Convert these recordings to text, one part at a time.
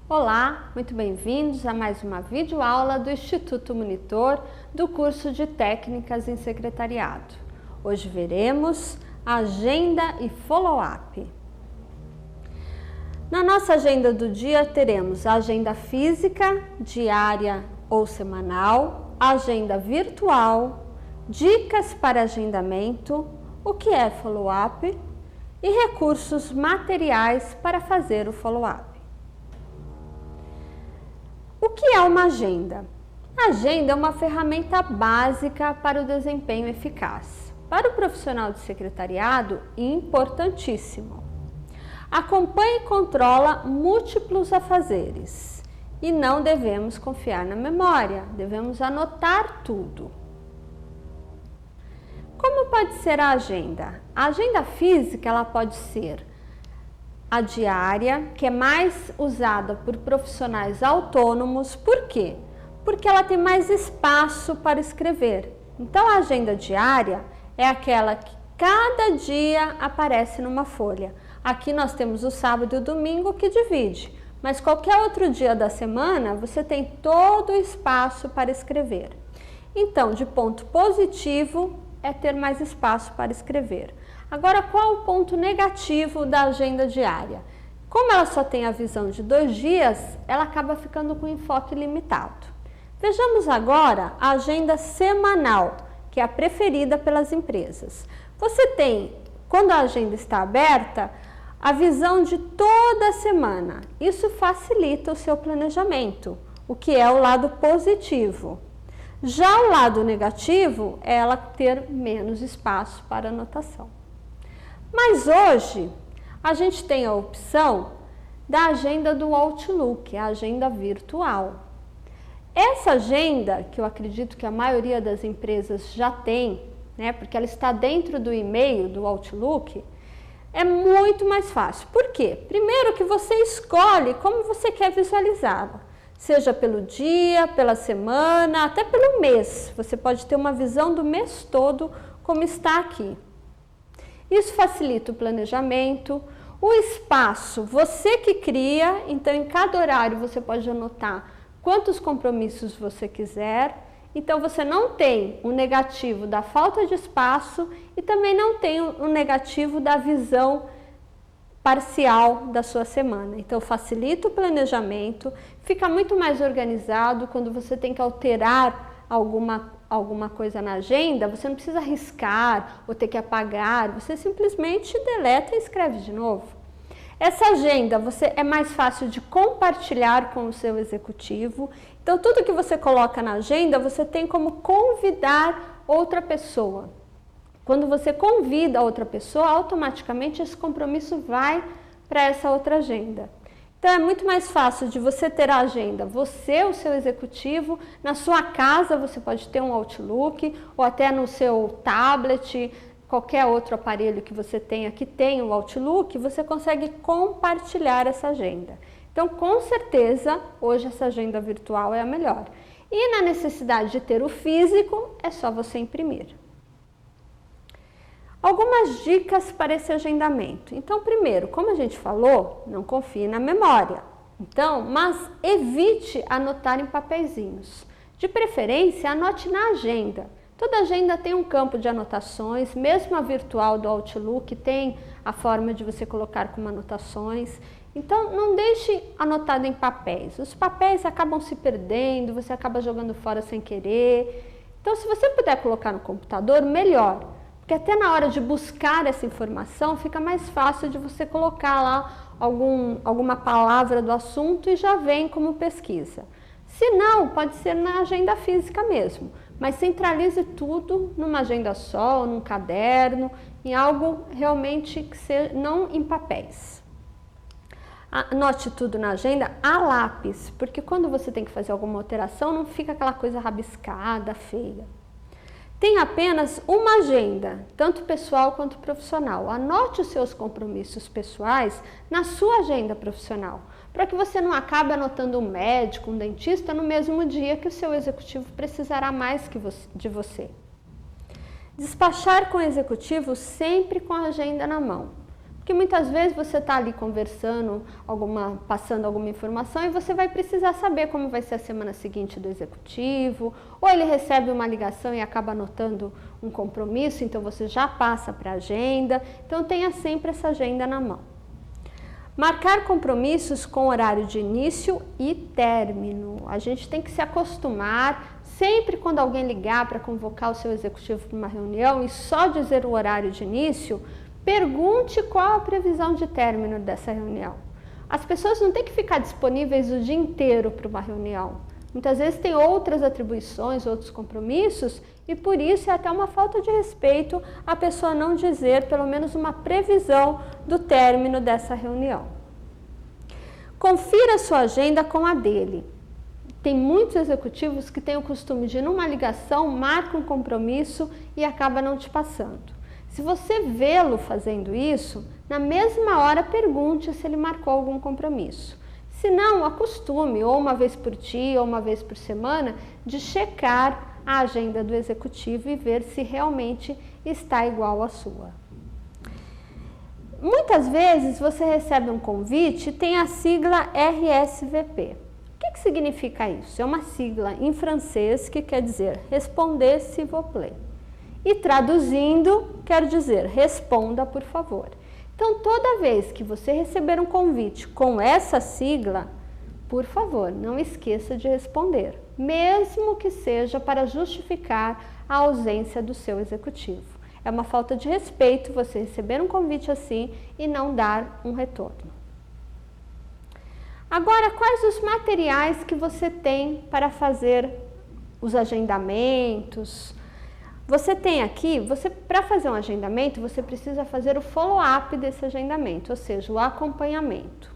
Olá, muito bem-vindos a mais uma videoaula do Instituto Monitor do curso de Técnicas em Secretariado. Hoje veremos agenda e follow-up. Na nossa agenda do dia teremos a agenda física, diária ou semanal, agenda virtual, dicas para agendamento, o que é follow-up e recursos materiais para fazer o follow-up. O que é uma agenda? A agenda é uma ferramenta básica para o desempenho eficaz. Para o profissional de secretariado, importantíssimo. Acompanha e controla múltiplos afazeres e não devemos confiar na memória, devemos anotar tudo. Como pode ser a agenda? A agenda física ela pode ser a diária, que é mais usada por profissionais autônomos. Por quê? Porque ela tem mais espaço para escrever. Então, a agenda diária é aquela que cada dia aparece numa folha. Aqui nós temos o sábado e o domingo que divide, mas qualquer outro dia da semana você tem todo o espaço para escrever. Então, de ponto positivo é ter mais espaço para escrever. Agora, qual o ponto negativo da agenda diária? Como ela só tem a visão de 2 dias, ela acaba ficando com enfoque limitado. Vejamos agora a agenda semanal, que é a preferida pelas empresas. Você tem, quando a agenda está aberta, a visão de toda a semana. Isso facilita o seu planejamento, o que é o lado positivo. Já o lado negativo é ela ter menos espaço para anotação. Mas hoje a gente tem a opção da agenda do Outlook, a agenda virtual. Essa agenda, que eu acredito que a maioria das empresas já tem, né, porque ela está dentro do e-mail do Outlook, é muito mais fácil. Por quê? Primeiro que você escolhe como você quer visualizá-la, seja pelo dia, pela semana, até pelo mês. Você pode ter uma visão do mês todo como está aqui. Isso facilita o planejamento, o espaço você que cria, então em cada horário você pode anotar quantos compromissos você quiser. Então você não tem o negativo da falta de espaço e também não tem o negativo da visão parcial da sua semana. Então facilita o planejamento, fica muito mais organizado. Quando você tem que alterar alguma coisa na agenda, você não precisa riscar ou ter que apagar, você simplesmente deleta e escreve de novo. Essa agenda é mais fácil de compartilhar com o seu executivo. Então, tudo que você coloca na agenda, você tem como convidar outra pessoa. Quando você convida outra pessoa, automaticamente esse compromisso vai para essa outra agenda. Então, é muito mais fácil de você ter a agenda, você, o seu executivo, na sua casa você pode ter um Outlook, ou até no seu tablet, qualquer outro aparelho que você tenha que tem o Outlook, você consegue compartilhar essa agenda. Então, com certeza, hoje essa agenda virtual é a melhor. E na necessidade de ter o físico, é só você imprimir. Algumas dicas para esse agendamento. Então, primeiro, como a gente falou, não confie na memória. Então, mas evite anotar em papeizinhos. De preferência, anote na agenda. Toda agenda tem um campo de anotações, mesmo a virtual do Outlook tem a forma de você colocar como anotações. Então, não deixe anotado em papéis. Os papéis acabam se perdendo, você acaba jogando fora sem querer. Então, se você puder colocar no computador, melhor. Porque até na hora de buscar essa informação, fica mais fácil de você colocar lá alguma palavra do assunto e já vem como pesquisa. Se não, pode ser na agenda física mesmo, mas centralize tudo numa agenda só, ou num caderno, em algo realmente que seja, não em papéis. Anote tudo na agenda a lápis, porque quando você tem que fazer alguma alteração, não fica aquela coisa rabiscada, feia. Tem apenas uma agenda, tanto pessoal quanto profissional. Anote os seus compromissos pessoais na sua agenda profissional, para que você não acabe anotando um médico, um dentista no mesmo dia que o seu executivo precisará mais de você. Despachar com o executivo sempre com a agenda na mão. Porque muitas vezes você está ali conversando, passando alguma informação e você vai precisar saber como vai ser a semana seguinte do executivo, ou ele recebe uma ligação e acaba anotando um compromisso, então você já passa para a agenda. Então tenha sempre essa agenda na mão. Marcar compromissos com horário de início e término. A gente tem que se acostumar, sempre quando alguém ligar para convocar o seu executivo para uma reunião e só dizer o horário de início, pergunte qual a previsão de término dessa reunião. As pessoas não têm que ficar disponíveis o dia inteiro para uma reunião. Muitas vezes tem outras atribuições, outros compromissos, e por isso é até uma falta de respeito a pessoa não dizer pelo menos uma previsão do término dessa reunião. Confira a sua agenda com a dele. Tem muitos executivos que têm o costume de, numa ligação, marca um compromisso e acaba não te passando. Se você vê-lo fazendo isso, na mesma hora pergunte se ele marcou algum compromisso. Se não, acostume, ou uma vez por dia, ou uma vez por semana, de checar a agenda do executivo e ver se realmente está igual à sua. Muitas vezes você recebe um convite e tem a sigla RSVP. O que significa isso? É uma sigla em francês que quer dizer responder s'il vous plaît. E traduzindo, quer dizer responda por favor. Então, toda vez que você receber um convite com essa sigla, por favor, não esqueça de responder, mesmo que seja para justificar a ausência do seu executivo. É uma falta de respeito você receber um convite assim e não dar um retorno. Agora, quais os materiais que você tem para fazer os agendamentos? Você tem aqui, para fazer um agendamento, você precisa fazer o follow-up desse agendamento, ou seja, o acompanhamento.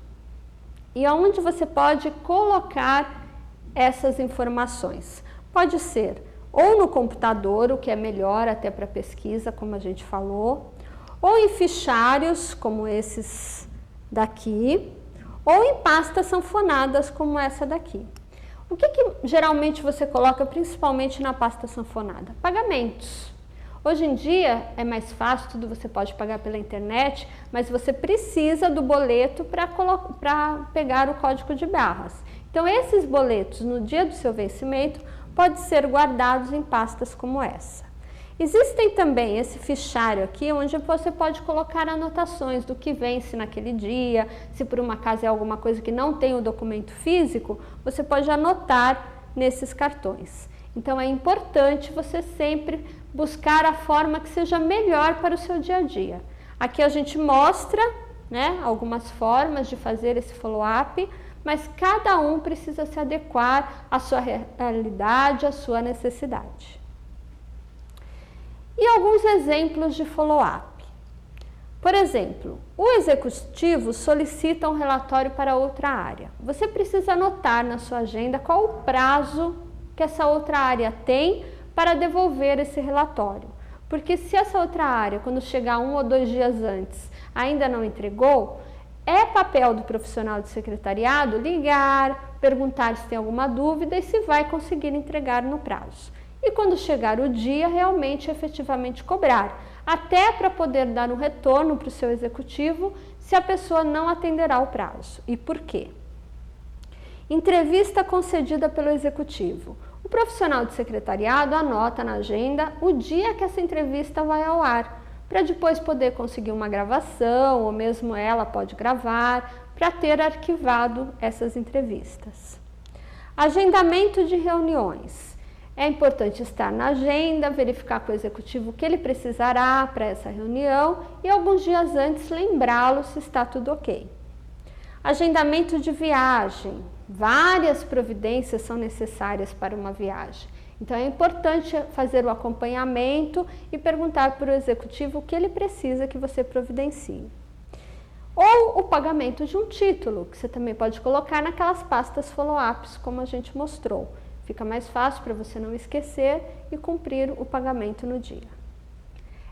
E aonde você pode colocar essas informações? Pode ser ou no computador, o que é melhor até para pesquisa, como a gente falou, ou em fichários, como esses daqui, ou em pastas sanfonadas, como essa daqui. O que geralmente você coloca principalmente na pasta sanfonada? Pagamentos. Hoje em dia é mais fácil, tudo você pode pagar pela internet, mas você precisa do boleto para pegar o código de barras. Então esses boletos no dia do seu vencimento podem ser guardados em pastas como essa. Existem também esse fichário aqui, onde você pode colocar anotações do que vence naquele dia, se por uma acaso é alguma coisa que não tem o documento físico, você pode anotar nesses cartões. Então é importante você sempre buscar a forma que seja melhor para o seu dia a dia. Aqui a gente mostra, algumas formas de fazer esse follow-up, mas cada um precisa se adequar à sua realidade, à sua necessidade. E alguns exemplos de follow-up. Por exemplo, o executivo solicita um relatório para outra área. Você precisa anotar na sua agenda qual o prazo que essa outra área tem para devolver esse relatório. Porque se essa outra área, quando chegar 1 ou 2 dias antes, ainda não entregou, é papel do profissional de secretariado ligar, perguntar se tem alguma dúvida e se vai conseguir entregar no prazo. E quando chegar o dia, realmente, efetivamente cobrar, até para poder dar um retorno para o seu executivo se a pessoa não atenderá o prazo. E por quê? Entrevista concedida pelo executivo. O profissional de secretariado anota na agenda o dia que essa entrevista vai ao ar, para depois poder conseguir uma gravação, ou mesmo ela pode gravar, para ter arquivado essas entrevistas. Agendamento de reuniões. É importante estar na agenda, verificar com o executivo o que ele precisará para essa reunião e alguns dias antes lembrá-lo se está tudo ok. Agendamento de viagem. Várias providências são necessárias para uma viagem. Então é importante fazer o acompanhamento e perguntar para o executivo o que ele precisa que você providencie. Ou o pagamento de um título, que você também pode colocar naquelas pastas follow-ups, como a gente mostrou. Fica mais fácil para você não esquecer e cumprir o pagamento no dia.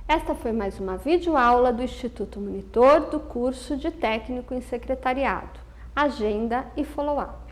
Esta foi mais uma videoaula do Instituto Monitor do curso de Técnico em Secretariado, Agenda e Follow-up.